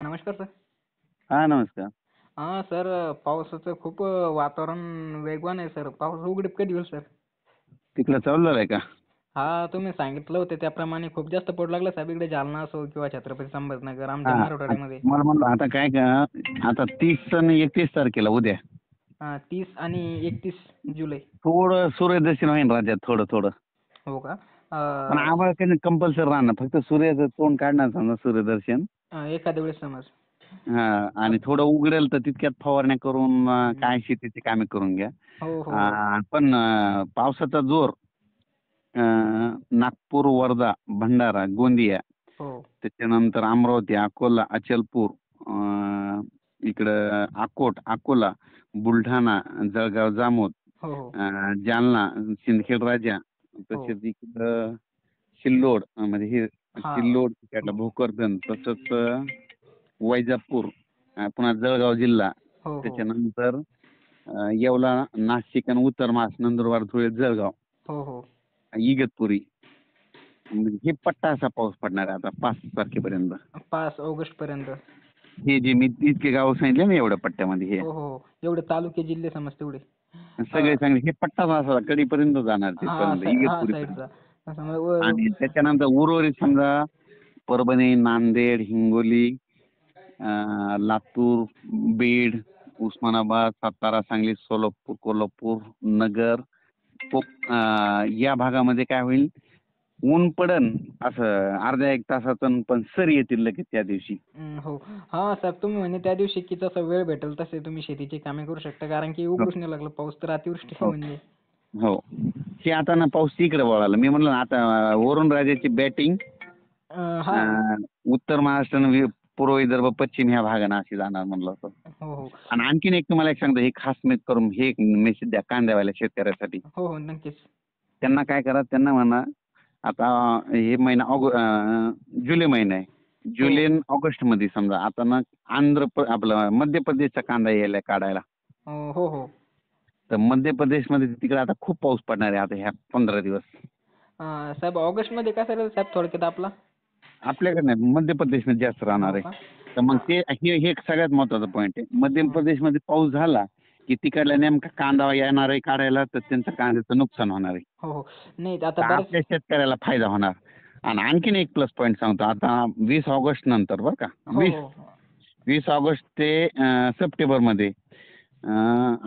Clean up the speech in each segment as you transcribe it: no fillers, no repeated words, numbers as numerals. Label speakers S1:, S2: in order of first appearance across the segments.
S1: नमस्कार सर.
S2: हा, नमस्कार.
S1: हां सर, पावसाचं खूप वातावरण वेगवान आहे सर. पाऊस उघडीप कधी होईल सर?
S2: तिकडं चालू झालंय का?
S1: हां, तुम्ही सांगितलं होतं त्याप्रमाणे खूप जास्त पडू लागला साहेब इकडे जालना असो किंवा छत्रपती संभाजीनगर आमच्या
S2: हा,
S1: मराठवाड्यामध्ये.
S2: मला म्हणलं आता काय का, आता 30 आणि 31 तारखेला उद्या
S1: 30 आणि 31 जुलै.
S2: थोडं सूर्यदर्शन होईल राज्यात थोडं थोडं.
S1: हो का?
S2: पण आम्हाला काही कंपल्सरी राहणार, फक्त सूर्याचं तोंड काढणार समजा सूर्यदर्शन.
S1: एखाद्या वेळेस समज.
S2: हा, आणि थोडं उघडेल तर तितक्यात फवारण्या करून काय शेतीची कामे करून घ्या.
S1: हो हो हो.
S2: पण पावसाचा जोर नागपूर, वर्धा, भंडारा, गोंदिया,
S1: हो
S2: त्याच्यानंतर अमरावती, अकोला, अचलपूर, इकडं अकोला, बुलढाणा, जळगाव, जामोद,
S1: हो हो
S2: जालना, सिंदखेड राजा,
S1: हो.
S2: तसेच इकडं सिल्लोड, म्हणजे हे
S1: हां.
S2: सिल्लोड, तिकडला भोकरदन, तसंच वैजापूर, पुन्हा जळगाव जिल्हा,
S1: हो हो
S2: त्याच्यानंतर येवला, नाशिक आणि उत्तर महाराष्ट्र, नंदुरबार, धुळे, जळगाव,
S1: हो हो.
S2: इगतपुरी, म्हणजे हे पट्टा असा पाऊस पडणार आहे आता 5 तारखेपर्यंत.
S1: 5 ऑगस्ट पर्यंत.
S2: हे जे मी इतके गाव सांगितले ना एवढ्या पट्ट्यामध्ये, हे
S1: हो हो हो. एवढे तालुके जिल्हे समज तेवढे.
S2: सगळे चांगले, हे पट्टाच असा कडीपर्यंत जाणार तिथपर्यंत,
S1: हा
S2: इगतपुरीपर्यंत.
S1: साईडचा.
S2: आणि त्याच्यानंतर उर्वरित समजा परभणी, नांदेड, हिंगोली, लातूर, बीड, उस्मानाबाद, सातारा, सांगली, सोलापूर, कोल्हापूर, नगर, या भागामध्ये काय होईल, ऊन पडन असं अर्ध्या 1 तासाचं, पण सर येतील लगेच त्या दिवशी.
S1: हो. हां साहेब, तुम्ही म्हणे त्या दिवशी की जसा वेळ भेटेल तसे तुम्ही शेतीची कामे करू शकता, कारण की
S2: हो,
S1: उघडूच नाही लागलं पाऊस तर अतिवृष्टी आहे
S2: हो,
S1: म्हणजे.
S2: हो. हे आता ना पाऊस तिकडे वळाला. मी म्हणलं ना आता वरुण राजाची बॅटिंग
S1: हां.
S2: उत्तर महाराष्ट्र आणि पूर्व विदर्भ, पश्चिम ह्या भागानं अशी जाणार म्हणलं होतं.
S1: हो हो
S2: आणि आणखीन एक तुम्हाला एक सांगतो, हे खास करून हे एक मेसेज द्या कांद्यावाल्या शेतकऱ्यासाठी.
S1: हो हो. नक्कीच.
S2: त्यांना काय करा, त्यांना म्हणा आता हे महिना जुलै महिना आहे.
S1: हो
S2: जुलै आणि ऑगस्टमध्ये समजा आता ना आपलं मध्य प्रदेशचा कांदा यायला काढायला.
S1: हो हो.
S2: तर मध्य प्रदेशमध्ये तिकडे आता खूप पाऊस पडणार आहे आता ह्या 15 दिवस.
S1: साहेब ऑगस्टमध्ये काय राहील साहेब थोडक्यात आपला?
S2: आपल्याकडे नाही, मध्य प्रदेशमध्ये जास्त राहणार
S1: हो
S2: आहे.
S1: का?
S2: तर मग
S1: हां.
S2: ते हे हे एक सगळ्यात महत्वाचा पॉईंट आहे. मध्य
S1: हं.
S2: प्रदेशमध्ये पाऊस झाला की तिकडला नेमका कांदा येणार आहे काढायला, तर त्यांचं कांद्याचं नुकसान होणार आहे.
S1: हो हो. नाही आता
S2: तर
S1: बऱ्याच.
S2: आपल्या शेतकऱ्याला फायदा होणार. आणि आणखीन एक प्लस पॉईंट सांगतो, आता 20 ऑगस्ट नंतर बरं का,
S1: हो
S2: 20
S1: हो.
S2: 20 ऑगस्ट ते सप्टेंबरमध्ये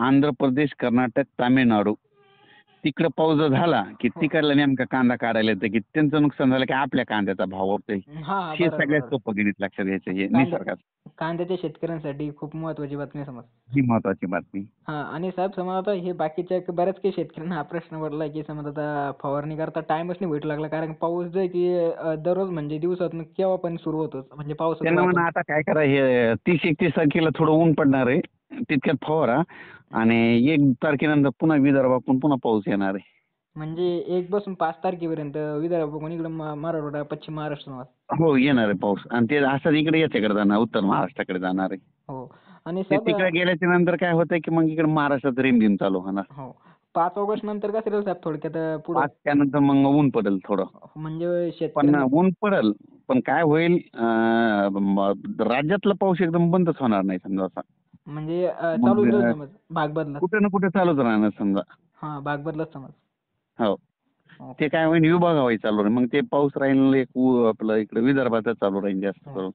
S2: आंध्र प्रदेश, कर्नाटक, तामिळनाडू तिकडं पाऊस जर झाला की
S1: हो.
S2: तिकडला नेमका कांदा काढायला येतं की त्यांचं नुकसान झालं की आपल्या कांद्याचा भाव वाढतोय.
S1: हां.
S2: हे
S1: बरोबर
S2: सगळ्यात
S1: बरोबर.
S2: सोपं गणित लक्षात घ्यायचं, हे
S1: कांद्या
S2: निसर्गात.
S1: कांद्याच्या शेतकऱ्यांसाठी खूप महत्त्वाची बातमी समज.
S2: ही महत्वाची बातमी.
S1: हां. आणि साहेब समज आता हे बाकीच्या बऱ्याच काही शेतकऱ्यांना हा प्रश्न पडलाय, की समज आता फवारणी करता टाईमच नाही भेटू लागला. कारण पाऊस जो आहे की दररोज म्हणजे दिवसातून केव्हा पण सुरू होतोच. म्हणजे पावसाचं
S2: त्यांना म्हणा
S1: वातावरण.
S2: आता काय करा, हे 30-31 तारखेला थोडं ऊन पडणार आहे, तितक्यात फवारा. आणि 1 तारखेनंतर पुन्हा विदर्भातून पुन्हा पाऊस येणार आहे.
S1: म्हणजे 1 पासून 5 तारखेपर्यंत विदर्भाकडून इकडं मराठवाडा, पश्चिम महाराष्ट्र समज.
S2: हो, येणार आहे पाऊस. आणि ते असंच इकडे याच्याकडे जाणार, उत्तर महाराष्ट्राकडे जाणार आहे.
S1: हो. आणि
S2: ते
S1: साहेब
S2: तिकडे गेल्याच्या नंतर काय होतंय की मग इकडे महाराष्ट्रात रिमझिम चालू होणार.
S1: हो. 5 ऑगस्ट नंतर कसं राहील साहेब थोडक्यात पुढं?
S2: 5 त्यानंतर मग ऊन पडेल थोडं.
S1: म्हणजे
S2: पण
S1: शेतकऱ्यांना.
S2: ऊन पडेल, पण काय होईल, राज्यातला पाऊस एकदम बंदच होणार नाही समजा असा.
S1: म्हणजे
S2: मग
S1: चालूच राहील समज भाग बदलत.
S2: कुठे ना कुठे चालूच राहणार समजा.
S1: हां, भाग बदलत समज.
S2: हो.
S1: हो.
S2: ते काय होईल, विभागवाही चालू राहील. मग ते पाऊस राहील एक आपलं इकडे विदर्भातच चालू राहील जास्त
S1: हो.
S2: करून.